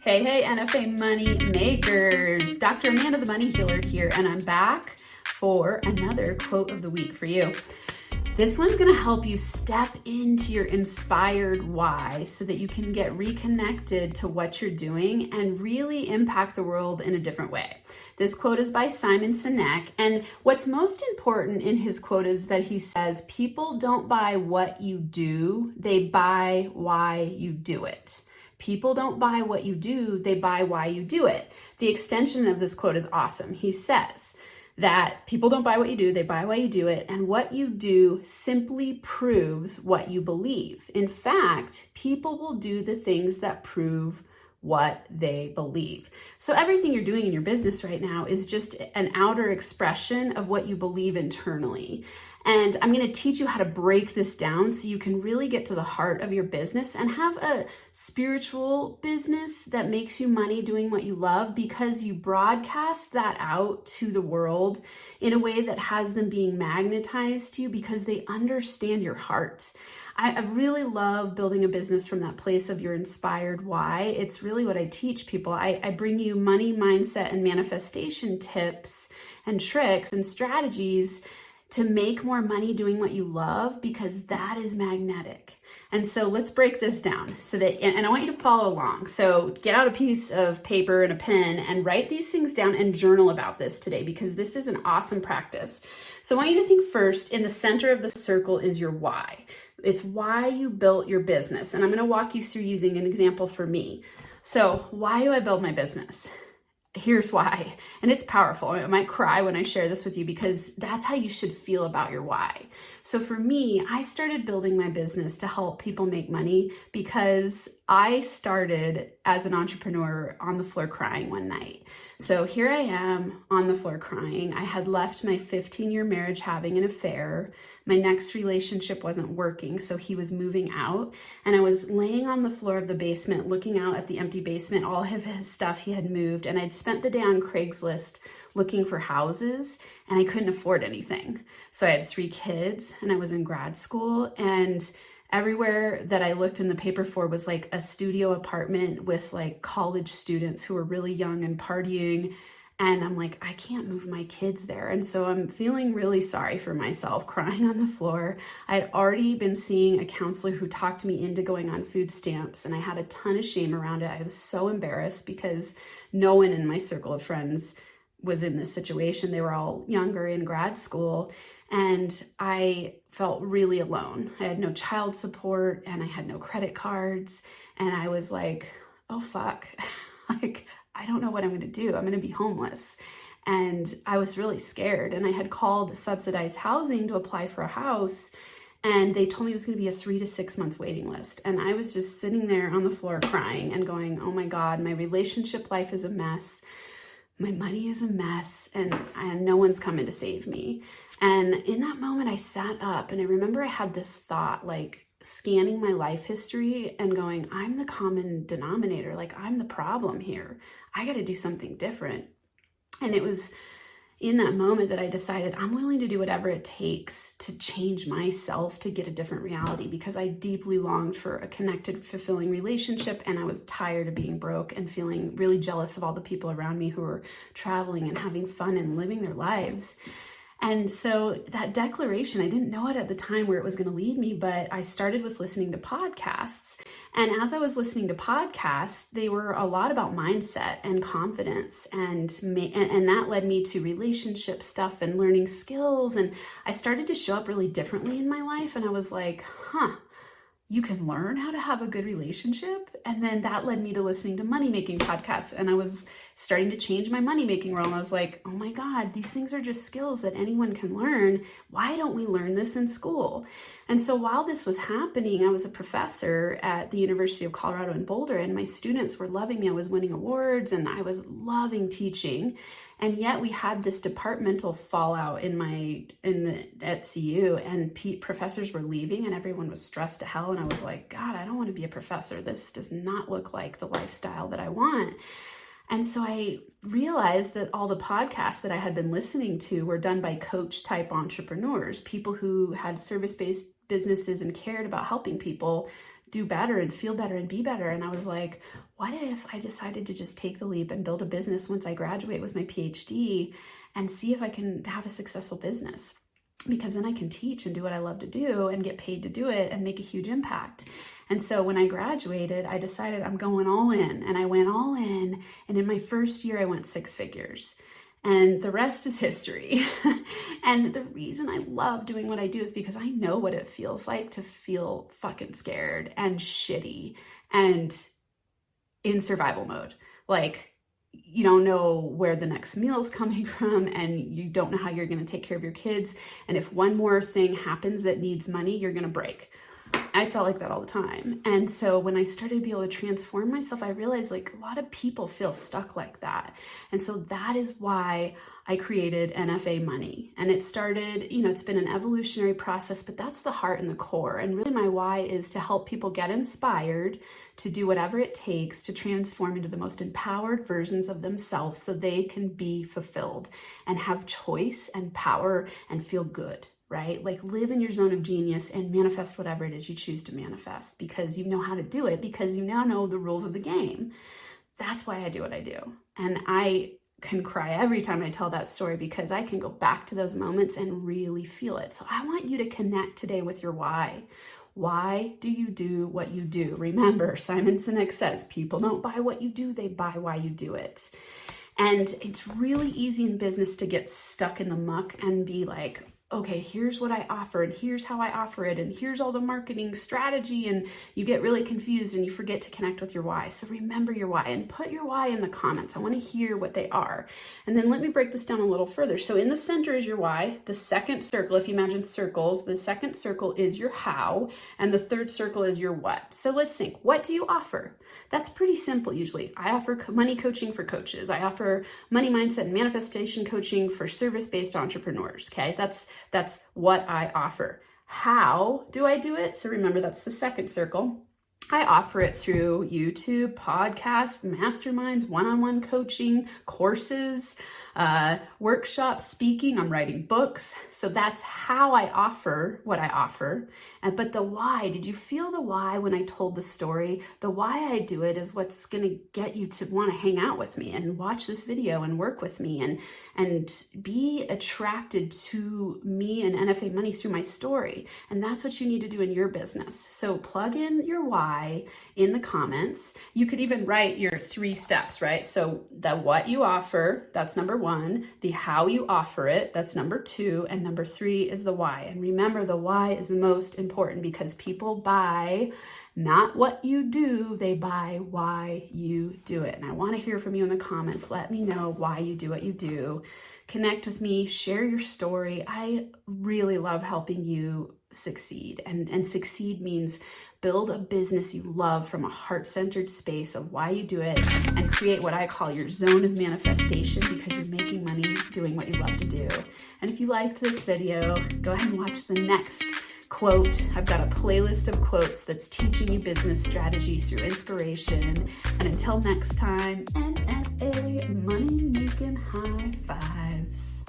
Hey, NFA Money makers. Dr. Amanda, the Money Healer here, and I'm back for another quote of the week for you. This one's gonna help you step into your inspired why so that you can get reconnected to what you're doing and really impact the world in a different way. This quote is by Simon Sinek, and what's most important in his quote is that he says, people don't buy what you do, they buy why you do it. People don't buy what you do, they buy why you do it. The extension of this quote is awesome. He says that people don't buy what you do, they buy why you do it, and what you do simply proves what you believe. In fact, people will do the things that prove what they believe. So everything you're doing in your business right now is just an outer expression of what you believe internally. And I'm going to teach you how to break this down so you can really get to the heart of your business and have a spiritual business that makes you money doing what you love, because you broadcast that out to the world in a way that has them being magnetized to you because they understand your heart. I really love building a business from that place of your inspired why. It's really what I teach people. I bring you money, mindset, and manifestation tips and tricks and strategies to make more money doing what you love, because that is magnetic. And so let's break this down so that, and I want you to follow along. So get out a piece of paper and a pen and write these things down and journal about this today, because this is an awesome practice. So I want you to think first, in the center of the circle is your why. It's why you built your business. And I'm going to walk you through using an example for me. So why do I build my business? Here's why. And it's powerful. I might cry when I share this with you, because that's how you should feel about your why. So for me, I started building my business to help people make money because I started as an entrepreneur on the floor crying one night. So here I am on the floor crying. I had left my 15-year marriage having an affair. My next relationship wasn't working, so he was moving out. And I was laying on the floor of the basement, looking out at the empty basement, all of his stuff he had moved. And I'd spent the day on Craigslist looking for houses, and I couldn't afford anything. So I had 3 kids and I was in grad school, and everywhere that I looked in the paper for was like a studio apartment with like college students who were really young and partying. And I'm like, I can't move my kids there. And so I'm feeling really sorry for myself, crying on the floor. I had already been seeing a counselor who talked me into going on food stamps, and I had a ton of shame around it. I was so embarrassed because no one in my circle of friends was in this situation. They were all younger in grad school, and I felt really alone. I had no child support and I had no credit cards. And I was like, oh, fuck. Like, I don't know what I'm going to do. I'm going to be homeless. And I was really scared. And I had called subsidized housing to apply for a house, and they told me it was going to be a 3 to 6 month waiting list. And I was just sitting there on the floor crying and going, oh my God, my relationship life is a mess. My money is a mess, and no one's coming to save me. And in that moment, I sat up, and I remember I had this thought, like scanning my life history and going, I'm the common denominator. Like, I'm the problem here. I got to do something different. And it was in that moment that I decided I'm willing to do whatever it takes to change myself to get a different reality, because I deeply longed for a connected, fulfilling relationship. And I was tired of being broke and feeling really jealous of all the people around me who were traveling and having fun and living their lives. And so that declaration, I didn't know it at the time where it was going to lead me, but I started with listening to podcasts. And as I was listening to podcasts, they were a lot about mindset and confidence. And that led me to relationship stuff and learning skills. And I started to show up really differently in my life. And I was like, you can learn how to have a good relationship. And then that led me to listening to money making podcasts. And I was starting to change my money making role. And I was like, oh my God, these things are just skills that anyone can learn. Why don't we learn this in school? And so while this was happening, I was a professor at the University of Colorado in Boulder, and my students were loving me. I was winning awards and I was loving teaching. And yet we had this departmental fallout at CU, and professors were leaving and everyone was stressed to hell. And I was like, God, I don't want to be a professor. This does not look like the lifestyle that I want. And so I realized that all the podcasts that I had been listening to were done by coach type entrepreneurs, people who had service-based businesses and cared about helping people do better and feel better and be better. And I was like, what if I decided to just take the leap and build a business once I graduate with my PhD and see if I can have a successful business? Because then I can teach and do what I love to do and get paid to do it and make a huge impact. And so when I graduated, I decided I'm going all in, and I went all in. And in my first year, I went 6 figures, and the rest is history. And the reason I love doing what I do is because I know what it feels like to feel fucking scared and shitty and in survival mode. Like, you don't know where the next meal is coming from, and you don't know how you're going to take care of your kids. And if one more thing happens that needs money, you're going to break. I felt like that all the time. And so when I started to be able to transform myself, I realized like a lot of people feel stuck like that. And so that is why I created NFA Money. And it started, it's been an evolutionary process, but that's the heart and the core. And really my why is to help people get inspired to do whatever it takes to transform into the most empowered versions of themselves so they can be fulfilled and have choice and power and feel good. Right? Like live in your zone of genius and manifest whatever it is you choose to manifest, because you know how to do it, because you now know the rules of the game. That's why I do what I do. And I can cry every time I tell that story, because I can go back to those moments and really feel it. So I want you to connect today with your why. Why do you do what you do? Remember, Simon Sinek says, people don't buy what you do, they buy why you do it. And it's really easy in business to get stuck in the muck and be like, okay, here's what I offer, and here's how I offer it, and here's all the marketing strategy, and you get really confused and you forget to connect with your why. So remember your why and put your why in the comments. I want to hear what they are. And then let me break this down a little further. So in the center is your why. The second circle, if you imagine circles, the second circle is your how, and the third circle is your what. So let's think, what do you offer? That's pretty simple usually. I offer money coaching for coaches. I offer money mindset and manifestation coaching for service-based entrepreneurs, okay? That's what I offer. How do I do it? So remember, that's the second circle. I offer it through YouTube, podcasts, masterminds, one-on-one coaching, courses, workshops, speaking. I'm writing books. So that's how I offer what I offer. But the why, did you feel the why when I told the story? The why I do it is what's going to get you to want to hang out with me and watch this video and work with me and be attracted to me and NFA Money through my story. And that's what you need to do in your business. So plug in your why in the comments. You could even write your 3 steps, right? So the what you offer, that's number 1. The how you offer it, that's number 2. And number 3 is the why. And remember, the why is the most important, because people buy not what you do, they buy why you do it. And I want to hear from you in the comments. Let me know why you do what you do. Connect with me, share your story. I really love helping you succeed. And succeed means build a business you love from a heart-centered space of why you do it, and create what I call your zone of manifestation, because you're making money doing what you love to do. And if you liked this video, go ahead and watch the next quote. I've got a playlist of quotes that's teaching you business strategy through inspiration. And until next time, NFA Money making high fives.